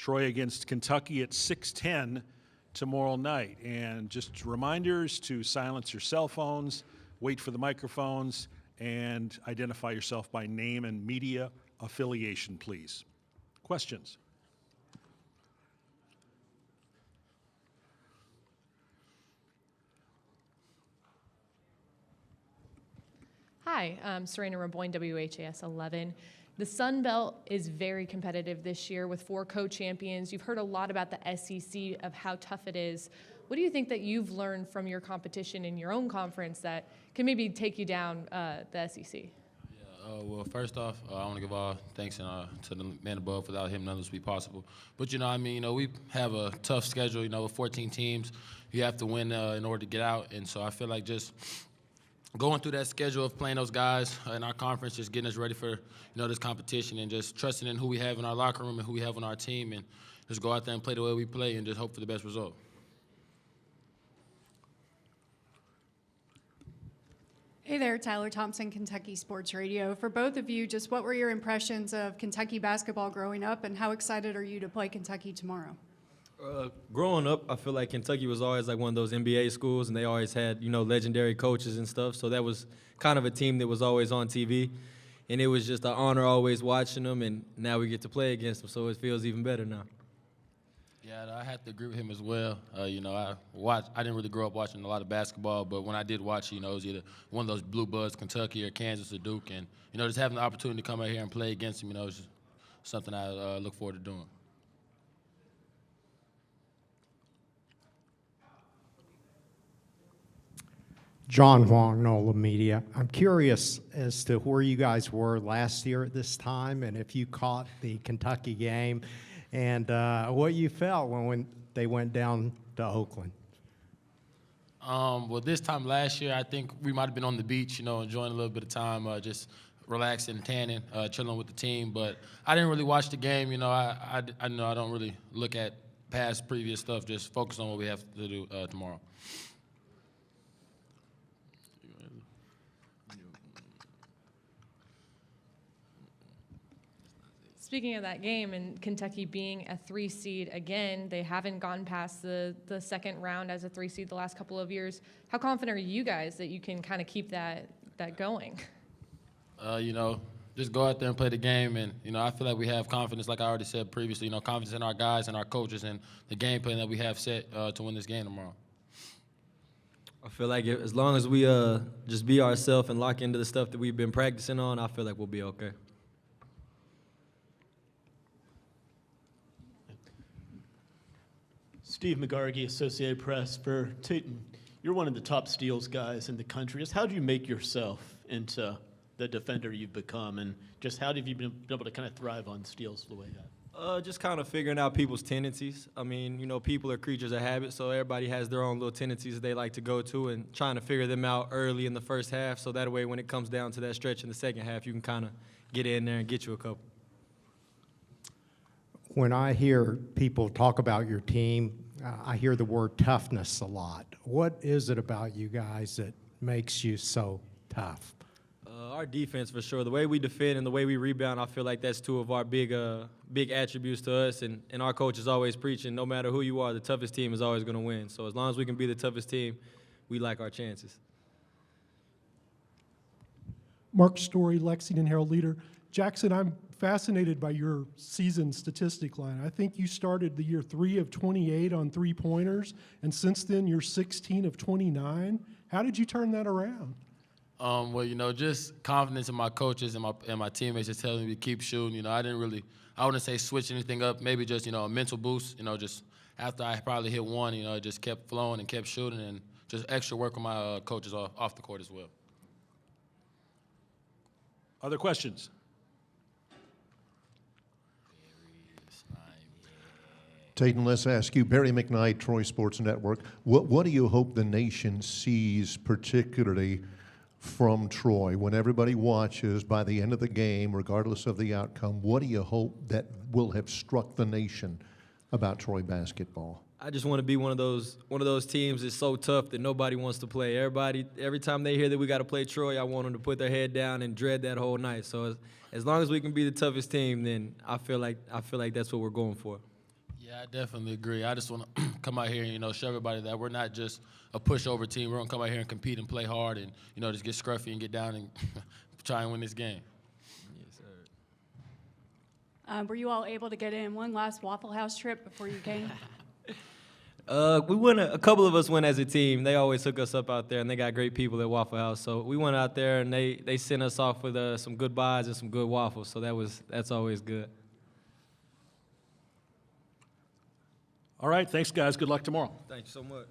Troy against Kentucky at 6:10 tomorrow night. And just reminders to silence your cell phones, wait for the microphones, and identify yourself by name and media affiliation, please. Questions? Hi, I'm Serena Raboyne, WHAS 11. The Sun Belt is very competitive this year with 4 co-champions. You've heard a lot about the SEC, of how tough it is. What do you think that you've learned from your competition in your own conference that can maybe take you down the SEC? Well, first off, I want to give all thanks to the man above. Without him, none of this would be possible. But, we have a tough schedule, with 14 teams. You have to win in order to get out. And so I feel like just going through that schedule of playing those guys in our conference, just getting us ready for, this competition, and just trusting in who we have in our locker room and who we have on our team, and just go out there and play the way we play and just hope for the best result. Hey there, Tyler Thompson, Kentucky Sports Radio. For both of you, just what were your impressions of Kentucky basketball growing up, and how excited are you to play Kentucky tomorrow? Growing up, I feel like Kentucky was always like one of those NBA schools, and they always had, legendary coaches and stuff. So that was kind of a team that was always on TV. And it was just an honor always watching them, and now we get to play against them, so it feels even better now. Yeah, I have to agree with him as well. I didn't really grow up watching a lot of basketball, but when I did watch, it was either one of those blue bloods, Kentucky or Kansas or Duke, and just having the opportunity to come out here and play against them, is just something I look forward to doing. John Huang, NOLA Media. I'm curious as to where you guys were last year at this time, and if you caught the Kentucky game, and what you felt when they went down to Oakland. Well, this time last year, I think we might have been on the beach, enjoying a little bit of time, just relaxing, tanning, chilling with the team. But I didn't really watch the game. I know I don't really look at past, previous stuff, just focus on what we have to do tomorrow. Speaking of that game and Kentucky being a 3 seed again, they haven't gone past the second round as a 3 seed the last couple of years. How confident are you guys that you can kind of keep that going? Just go out there and play the game, and I feel like we have confidence, like I already said previously. Confidence in our guys and our coaches and the game plan that we have set to win this game tomorrow. I feel like as long as we just be ourselves and lock into the stuff that we've been practicing on, I feel like we'll be okay. Steve McGargy, Associated Press for Tayton. You're one of the top steals guys in the country. Just how do you make yourself into the defender you've become, and just how have you been able to kind of thrive on steals the way that? Just kind of figuring out people's tendencies. I mean, people are creatures of habit, so everybody has their own little tendencies that they like to go to, and trying to figure them out early in the first half, so that way when it comes down to that stretch in the second half, you can kind of get in there and get you a couple. When I hear people talk about your team, I hear the word toughness a lot. What is it about you guys that makes you so tough? Our defense, for sure. The way we defend and the way we rebound, I feel like that's 2 of our big attributes to us. And our coach is always preaching, no matter who you are, the toughest team is always going to win. So as long as we can be the toughest team, we like our chances. Mark Story, Lexington Herald Leader. Jackson, I'm fascinated by your season statistic line. I think you started the year 3 of 28 on 3-pointers, and since then you're 16 of 29. How did you turn that around? Well, just confidence in my coaches and my teammates just telling me to keep shooting. I wouldn't say switch anything up, maybe just, a mental boost, just after I probably hit one, it just kept flowing and kept shooting, and just extra work with my coaches off the court as well. Other questions? Tayton, let's ask you, Barry McKnight, Troy Sports Network, what do you hope the nation sees particularly from Troy when everybody watches by the end of the game, regardless of the outcome? What do you hope that will have struck the nation about Troy basketball? I just want to be one of those teams that's so tough that nobody wants to play. Every time they hear that we got to play Troy, I want them to put their head down and dread that whole night. So as long as we can be the toughest team, then I feel like that's what we're going for. Yeah, I definitely agree. I just want to come out here and, show everybody that we're not just a pushover team. We're going to come out here and compete and play hard and, just get scruffy and get down and try and win this game. Yes, sir. Were you all able to get in one last Waffle House trip before you came? We went. A couple of us went as a team. They always hook us up out there, and they got great people at Waffle House. So we went out there, and they sent us off with some good buys and some good waffles. So that's always good. All right, thanks, guys. Good luck tomorrow. Thank you so much.